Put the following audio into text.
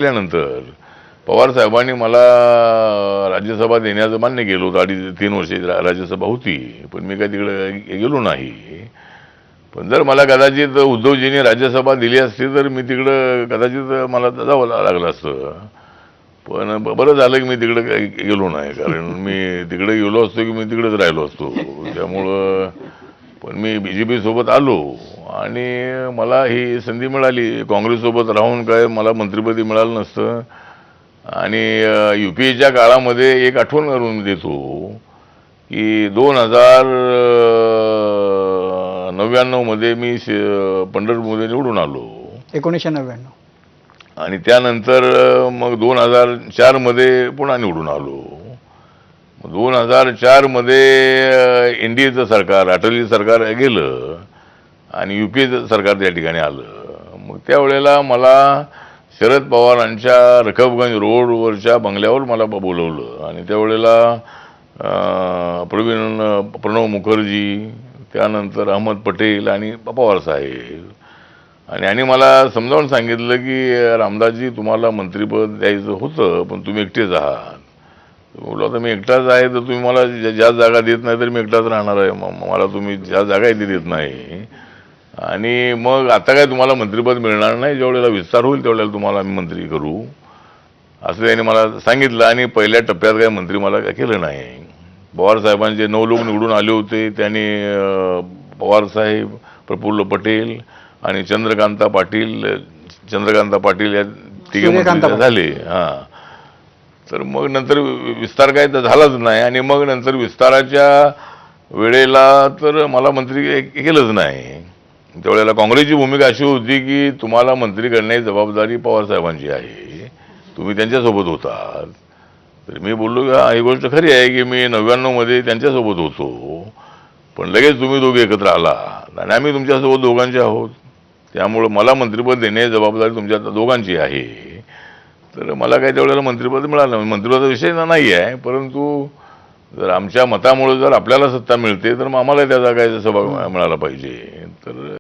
केल्यानंतर पवार साहेबांनी मला राज्यसभा देण्याचं मान्य केलं होतं. 2.5-3 वर्षे राज्यसभा होती, पण मी काय तिकडे गेलो नाही. पण जर मला कदाचित उद्धवजींनी राज्यसभा दिली असती तर मी तिकडं कदाचित मला जावं लागलं असतं. पण बरं झालं की मी तिकडे गेलो नाही, कारण मी तिकडे गेलो असतो की मी तिकडेच राहिलो असतो. त्यामुळं पण मी BJP सोबत आलो आणि मला ही संधी मिळाली. काँग्रेससोबत राहून काय मला मंत्रिपदी मिळालं नसतं. आणि UPAच्या काळामध्ये एक आठवण करून देतो की 2099 मध्ये मी पंढरपूरमध्ये निवडून आलो. 1999. आणि त्यानंतर मग 2004 मध्ये पुन्हा निवडून आलो. 2004 मध्ये NDAचं सरकार, अटलजी सरकार गेलं आणि UPAचं सरकार त्या ठिकाणी आलं. मग त्यावेळेला मला शरद पवारांच्या रखबगंज रोडवरच्या बंगल्यावर मला बोलवलं आणि त्यावेळेला प्रणव मुखर्जी, त्यानंतर अहमद पटेल आणि पवार साहेब आणि मला समजावून सांगितलं की रामदासजी, तुम्हाला मंत्रिपद द्यायचं होतं, पण तुम्ही एकटेच आहात. बोललो आता मी एकटाच आहे तर तुम्ही मला ज्या जागा देत नाही तर मी एकटाच राहणार आहे. मला तुम्ही ज्या जागा देत नाही आणि मग आता काय तुम्हाला मंत्रिपद मिळणार नाही, ज्यावेळेला विस्तार होईल त्यावेळेला तुम्हाला आम्ही मंत्री करू, असं त्यांनी मला सांगितलं. आणि पहिल्या टप्प्यात काय मंत्री मला काय केलं नाही. पवार साहेबांचे 9 लोक निवडून आले होते. त्यांनी पवार साहेब, प्रफुल्ल पटेल आणि चंद्रकांता पाटील या तिघे मंत्री झाले. तर मग नंतर विस्तार काय तर झालाच नाही. आणि मग नंतर विस्ताराच्या वेळेला तर मला मंत्री केलंच नाही. त्यावेळेला काँग्रेसची भूमिका अशी होती की तुम्हाला मंत्री करण्याची जबाबदारी पवार साहेबांची आहे, तुम्ही त्यांच्यासोबत होतात. तर मी बोललो की ही गोष्ट खरी आहे की मी 99 मध्ये त्यांच्यासोबत होतो, पण लगेच तुम्ही दोघे एकत्र आला आणि आम्ही तुमच्यासोबत दोघांचे आहोत, त्यामुळं मला मंत्रिपद देण्याची जबाबदारी तुमच्या दोघांची आहे. तर मला काही त्यावेळेला मंत्रिपद मिळालं नाही. मंत्रिपदाचा विषय नाही आहे, परंतु जर आमच्या मतामुळे जर आपल्याला सत्ता मिळते तर मग आम्हाला त्याचा काय सहभाग मिळाला पाहिजे. तर